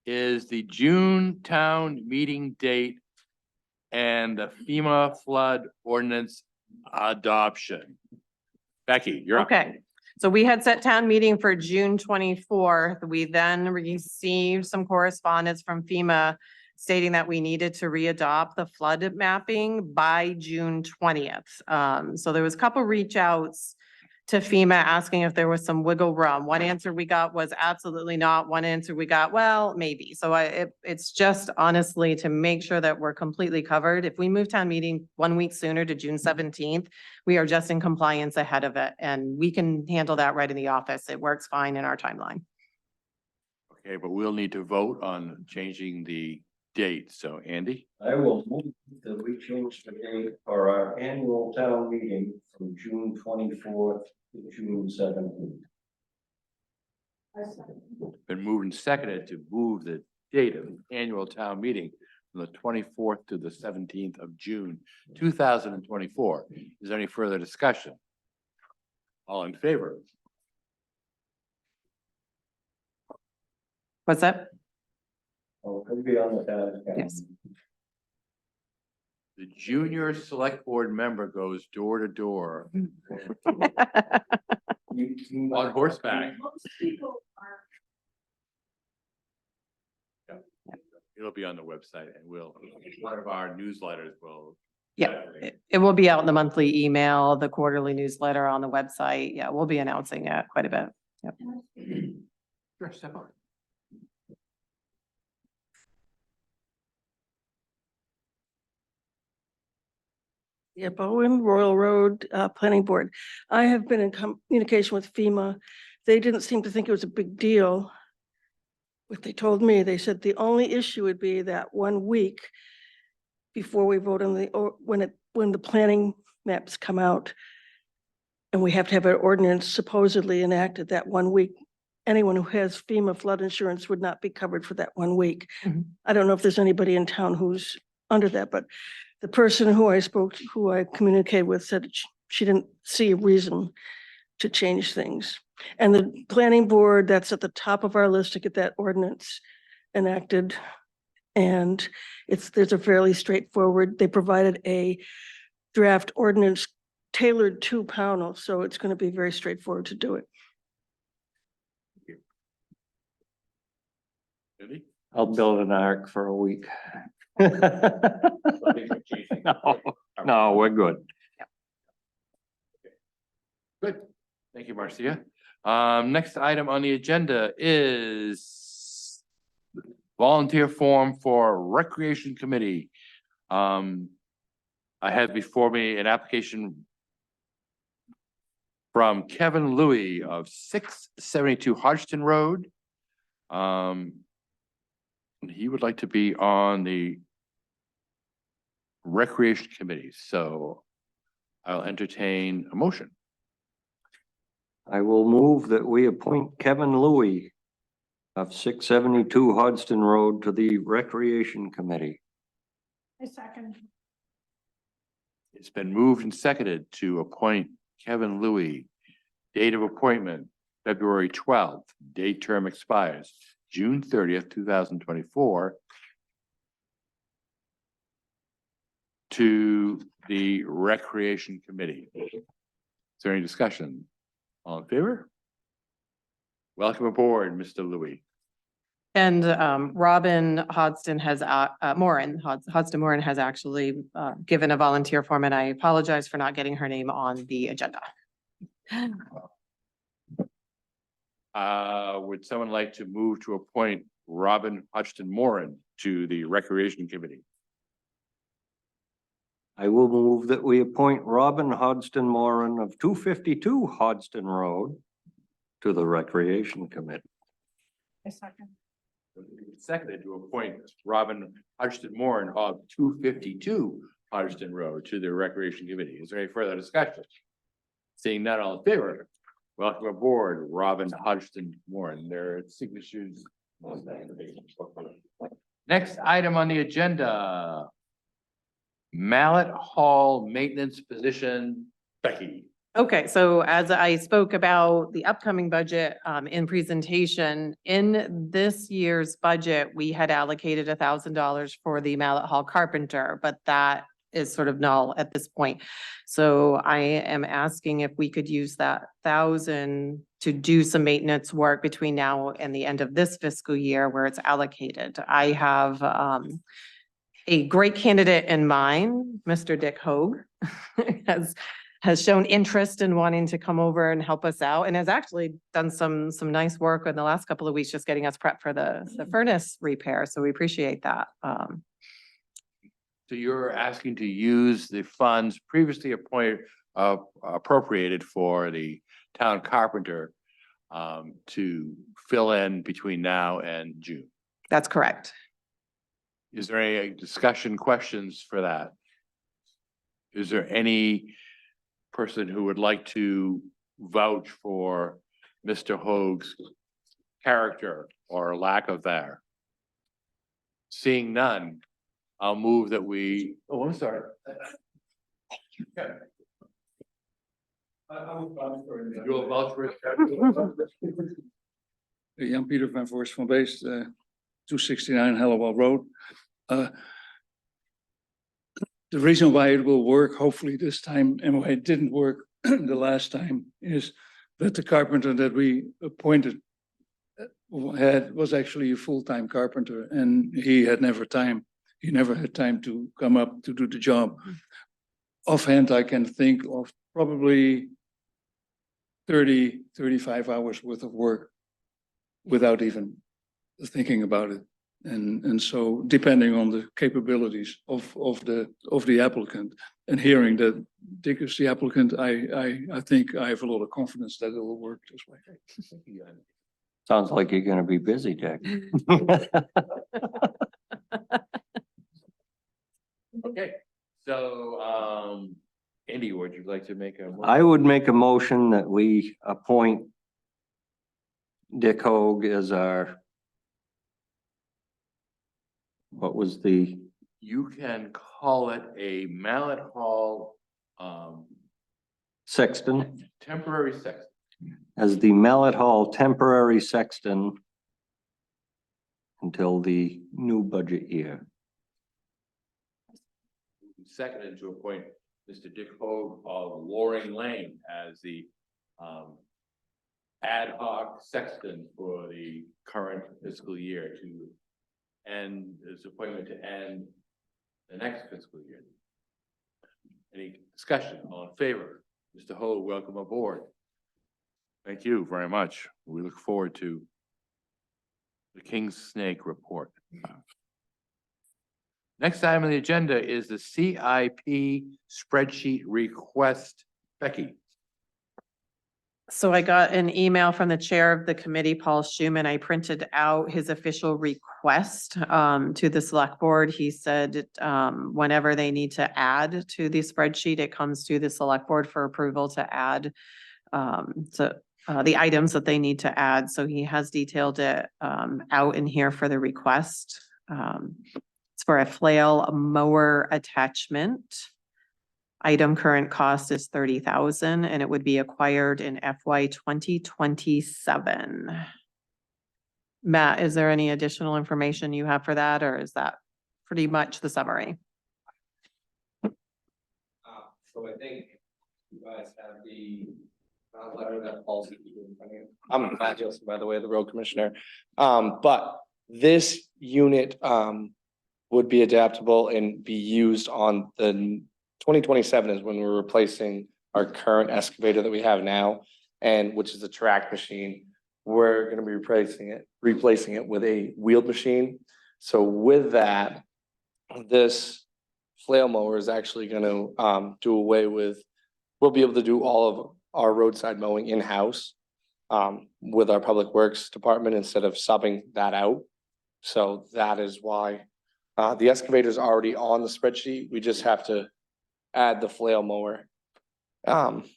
is the June town meeting date and the FEMA flood ordinance adoption. Becky, you're up. Okay, so we had set town meeting for June 24th. We then received some correspondence from FEMA stating that we needed to readopt the flood mapping by June 20th. So there was a couple reach outs to FEMA asking if there was some wiggle room. One answer we got was absolutely not. One answer we got, well, maybe. So it's just honestly to make sure that we're completely covered. If we move town meeting 1 week sooner to June 17th, we are just in compliance ahead of it, and we can handle that right in the office. It works fine in our timeline. Okay, but we'll need to vote on changing the date. So Andy, I will move that we change the date for our annual town meeting from June 24th to June 17th. been moved and seconded to move the date of the annual town meeting from the 24th to the 17th of June, 2024. Is there any further discussion? All in favor? What's that? Oh, it'll be on the town. Yes. The junior select board member goes door to door on horseback. Most people are. It'll be on the website and one of our newsletters will. Yeah, it will be out in the monthly email, the quarterly newsletter on the website. Yeah, we'll be announcing it quite a bit. Yep. Sure, step on. Yeah, Bowen Royal Road, Planning Board. I have been in communication with FEMA. They didn't seem to think it was a big deal. What they told me, they said the only issue would be that 1 week before we vote on or when the planning maps come out. And we have to have an ordinance supposedly enacted that 1 week. Anyone who has FEMA flood insurance would not be covered for that 1 week. Mhm. I don't know if there's anybody in town who's under that, but the person who I communicated with said she didn't see a reason to change things. And the planning board, that's at the top of our list to get that ordinance enacted. And there's a fairly straightforward, they provided a draft ordinance tailored to Pownell, so it's going to be very straightforward to do it. Andy? I'll build an ark for a week. No, we're good. Good. Thank you, Marcia. Next item on the agenda is volunteer form for Recreation Committee. I have before me an application from Kevin Louie of 672 Hodgson Road. He would like to be on the Recreation Committee, so I'll entertain a motion. I will move that we appoint Kevin Louie of 672 Hodgson Road to the Recreation Committee. I second. It's been moved and seconded to appoint Kevin Louie. Date of appointment, February 12th, date term expires June 30th, 2024. To the Recreation Committee. Is there any discussion? All in favor? Welcome aboard, Mr. Louie. And Robin Hodgson has, Hodgson Moran has actually given a volunteer form, and I apologize for not getting her name on the agenda. Would someone like to move to appoint Robin Hodgson Moran to the Recreation Committee? I will move that we appoint Robin Hodgson Moran of 252 Hodgson Road to the Recreation Committee. I second. Seconded to appoint Robin Hodgson Moran of 252 Hodgson Road to the Recreation Committee. Is there any further discussion? Seeing none, all in favor? Welcome aboard, Robin Hodgson Moran. Their signatures. Next item on the agenda. Mallet Hall Maintenance Position, Becky. Okay, so as I spoke about the upcoming budget in presentation, in this year's budget, we had allocated $1,000 for the Mallet Hall carpenter, but that is sort of null at this point. So I am asking if we could use that 1,000 to do some maintenance work between now and the end of this fiscal year where it's allocated. I have a great candidate in mind, Mr. Dick Hoag has has shown interest in wanting to come over and help us out and has actually done some nice work in the last couple of weeks, just getting us prepped for the furnace repair. So we appreciate that. So you're asking to use the funds previously appropriated for the town carpenter to fill in between now and June. That's correct. Is there any discussion questions for that? Is there any person who would like to vouch for Mr. Hoag's character or lack of there? Seeing none, I'll move that we, oh, I'm sorry. You'll vouch for it? Jan Pieter van Voorst van Beest, 269 Hallowell Road. The reason why it will work, hopefully this time, and why it didn't work the last time, is that the carpenter that we appointed was actually a full-time carpenter, and he never had time to come up to do the job. Offhand, I can think of probably 35 hours worth of work without even thinking about it. And so depending on the capabilities of the applicant and hearing that Dick is the applicant, I think I have a lot of confidence that it will work this way. Sounds like you're gonna be busy, Dick. Okay, so, Andy, would you like to make a? I would make a motion that we appoint Dick Hoag as our, what was the, You can call it a Mallet Hall, sexton, temporary sexton. as the Mallet Hall temporary sexton until the new budget year. Seconded to appoint Mr. Dick Hoag of Loring Lane as the ad hoc sexton for the current fiscal year to end his appointment to end the next fiscal year. Any discussion? All in favor? Mr. Hoag, welcome aboard. Thank you very much. We look forward to the King's Snake report. Next item on the agenda is the CIP spreadsheet request. Becky. So I got an email from the chair of the committee, Paul Schuman. I printed out his official request to the select board. He said whenever they need to add to the spreadsheet, it comes to the select board for approval to add the items that they need to add. So he has detailed it out in here for the request. It's for a flail mower attachment. Item current cost is 30,000 and it would be acquired in FY 2027. Matt, is there any additional information you have for that, or is that pretty much the summary? So I think you guys have the letter that Paul's. I'm Matt Joseph, by the way, the road commissioner. But this unit would be adaptable and be used on the 2027 is when we're replacing our current excavator that we have now, and which is a track machine. We're gonna be replacing it with a wheeled machine. So with that, this flail mower is actually gonna do away with, we'll be able to do all of our roadside mowing in-house with our public works department instead of subbing that out. So that is why the excavator is already on the spreadsheet. We just have to add the flail mower,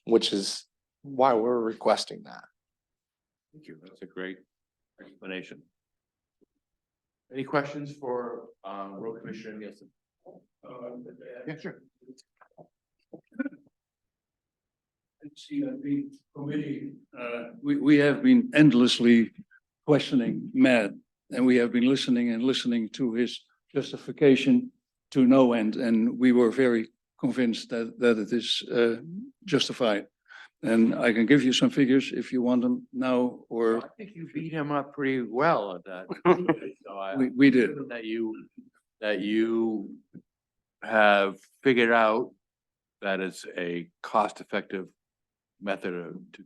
which is why we're requesting that. Thank you. That's a great explanation. Any questions for road commissioner Nielsen? Yeah, sure. CIP committee, we have been endlessly questioning Matt, and we have been listening and listening to his justification to no end, and we were very convinced that it is justified. And I can give you some figures if you want them now, or I think you beat him up pretty well at that. So we did. That you have figured out that is a cost-effective method to.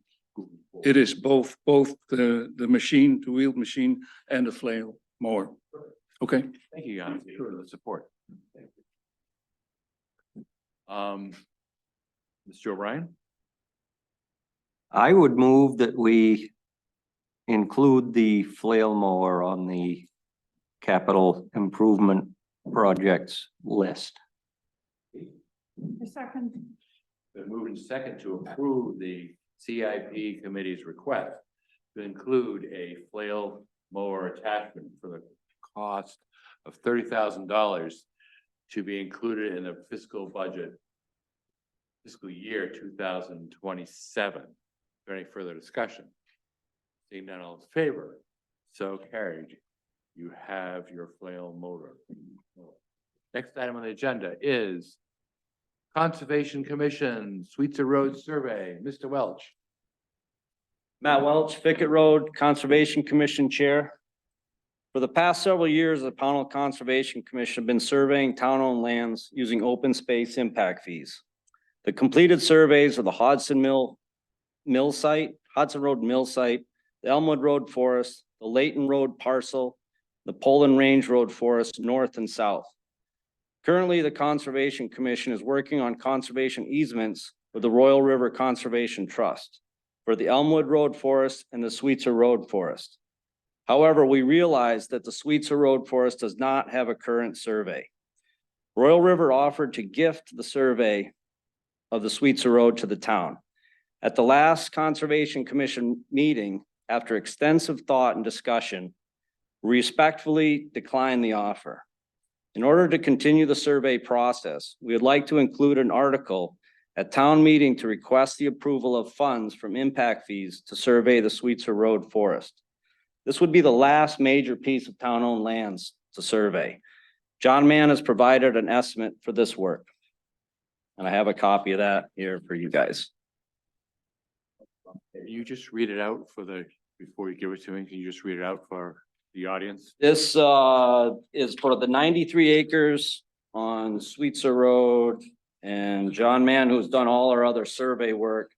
It is both the machine, the wheeled machine and the flail mower. Okay, Thank you, Jan, for the support. Thank you. Mr. O'Brien? I would move that we include the flail mower on the capital improvement projects list. I second. Been moved and second to approve the CIP committee's request to include a flail mower attachment for the cost of $30,000 to be included in the fiscal year 2027. Is there any further discussion? Seeing none, all in favor? So carried. You have your flail motor. Next item on the agenda is Conservation Commission, Sweetser Road Survey, Mr. Welch. Matt Welch, Fickett Road Conservation Commission Chair. For the past several years, the Pownell Conservation Commission have been surveying town-owned lands using open space impact fees. The completed surveys of the Hodson Road Mill Site, the Elmwood Road Forest, the Layton Road Parcel, the Poland Range Road Forest, north and south. Currently, the Conservation Commission is working on conservation easements with the Royal River Conservation Trust for the Elmwood Road Forest and the Sweetser Road Forest. However, we realize that the Sweetser Road Forest does not have a current survey. Royal River offered to gift the survey of the Sweetser Road to the town. At the last Conservation Commission meeting, after extensive thought and discussion, we respectfully declined the offer. In order to continue the survey process, we would like to include an article at town meeting to request the approval of funds from impact fees to survey the Sweetser Road Forest. This would be the last major piece of town-owned lands to survey. John Mann has provided an estimate for this work. And I have a copy of that here for you guys. Can you just read it out before you give it to me, can you just read it out for the audience? This is for the 93 acres on Sweetser Road, and John Mann, who's done all our other survey work.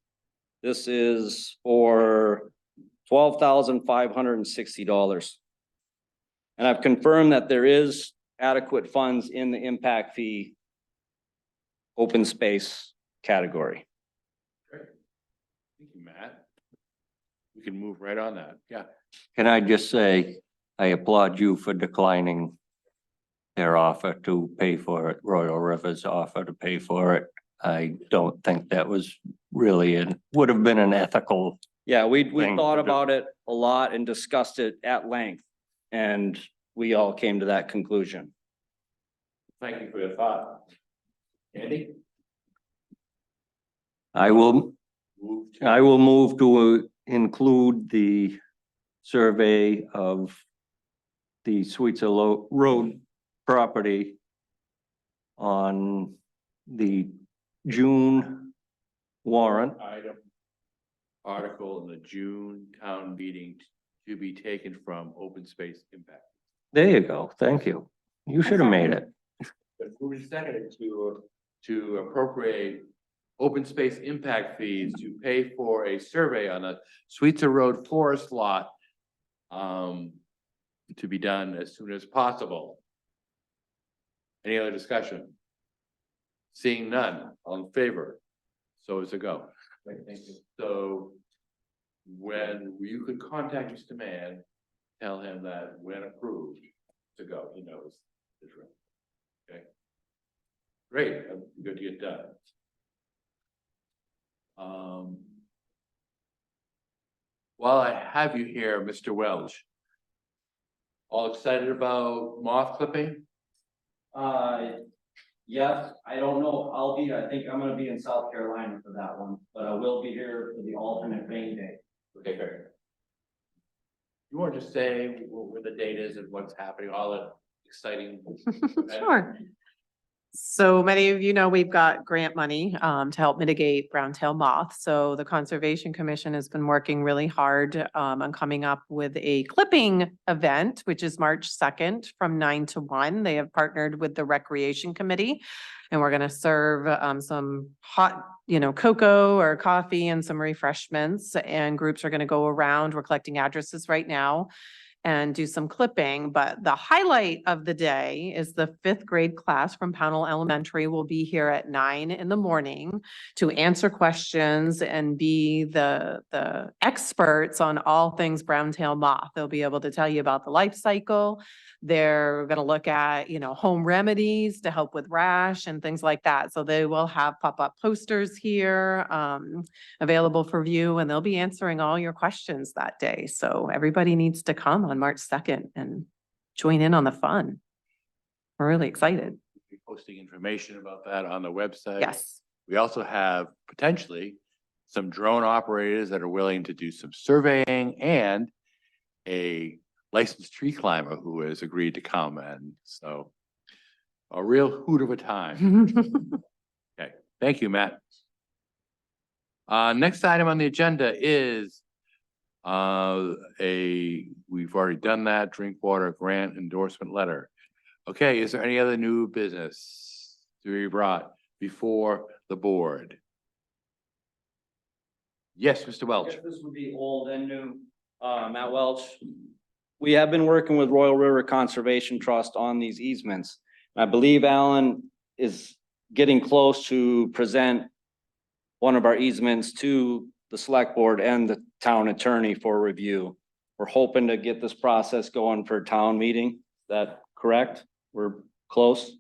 This is for $12,560. And I've confirmed that there is adequate funds in the impact fee open space category. Great. Thank you, Matt. We can move right on that. Yeah. Can I just say, I applaud you for declining their offer to pay for it, Royal River's offer to pay for it. I don't think that was really would have been an ethical. Yeah, we thing thought to do. about it a lot and discussed it at length, and we all came to that conclusion. Thank you for your thought. Andy? I will Move move to include the survey of the Sweetser Road property on the June warrant. Item article in the June town meeting to be taken from open space impact. There you go. Thank you. You should have made it. But moving second to appropriate open space impact fees to pay for a survey on a Sweetser Road forest lot to be done as soon as possible. Any other discussion? Seeing none, all in favor? So is a go. Great, thank you. So when you could contact Mr. Mann, tell him that when approved to go, he knows the drill. Okay. Great, good to get done. While I have you here, Mr. Welch, all excited about moth clipping? Yes, I don't know, I think I'm gonna be in South Carolina for that one, but I will be here for the alternate rain day. Okay, great. You want to just say where the date is and what's happening, all the exciting? events? Sure. So many of you know we've got grant money to help mitigate brown tail moth. So the Conservation Commission has been working really hard on coming up with a clipping event, which is March 2nd from 9 to 1. They have partnered with the Recreation Committee. And we're gonna serve some hot, cocoa or coffee and some refreshments. And groups are gonna go around. We're collecting addresses right now and do some clipping. But the highlight of the day is the 5th grade class from Pownell Elementary will be here at 9 in the morning to answer questions and be the experts on all things brown tail moth. They'll be able to tell you about the life cycle. They're going to look at, home remedies to help with rash and things like that. So they will have pop-up posters here available for view, and they'll be answering all your questions that day. So everybody needs to come on March 2nd and join in on the fun. We're really excited. Be posting information about that on the website. Yes. We also have potentially some drone operators that are willing to do some surveying and a licensed tree climber who has agreed to come. And so a real hoot of a time. Okay, thank you, Matt. Next item on the agenda is we've already done that, drink water grant endorsement letter. Okay, is there any other new business to be brought before the board? Yes, Mr. Welch. This would be old and new. Matt Welch. We have been working with Royal River Conservation Trust on these easements. I believe Alan is getting close to present one of our easements to the select board and the town attorney for review. We're hoping to get this process going for a town meeting. Is that correct? We're close.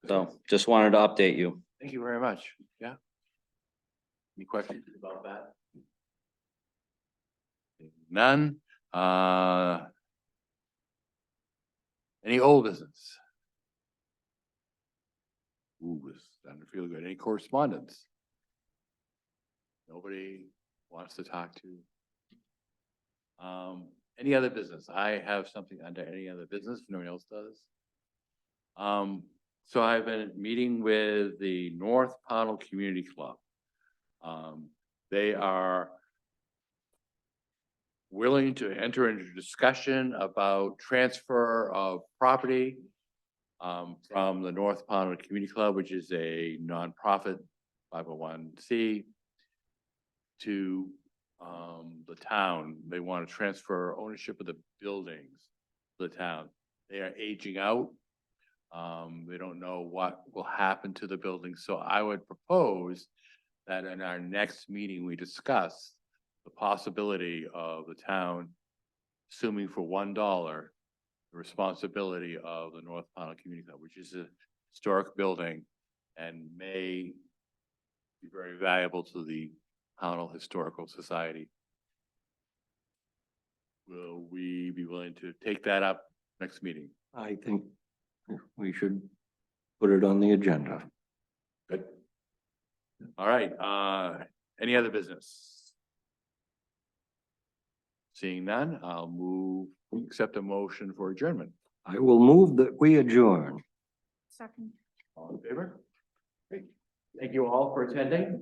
So just wanted to update you. Thank you very much. Yeah. Any questions about that? None. Any old business? Ooh, this doesn't feel good. Any correspondence? Nobody wants to talk to? Any other business? I have something under any other business, if no one else does. So I've been meeting with the North Pownell Community Club. They are willing to enter into discussion about transfer of property from the North Pownell Community Club, which is a nonprofit 501c, to the town. They want to transfer ownership of the buildings to the town. They are aging out. They don't know what will happen to the buildings. So I would propose that in our next meeting, we discuss the possibility of the town assuming for $1 the responsibility of the North Pownell Community Club, which is a historic building and may be very valuable to the Pownell Historical Society. Will we be willing to take that up next meeting? I think we should put it on the agenda. Good. All right, any other business? Seeing none, I'll accept a motion for adjournment. I will move that we adjourn. Second. All in favor? Great. Thank you all for attending.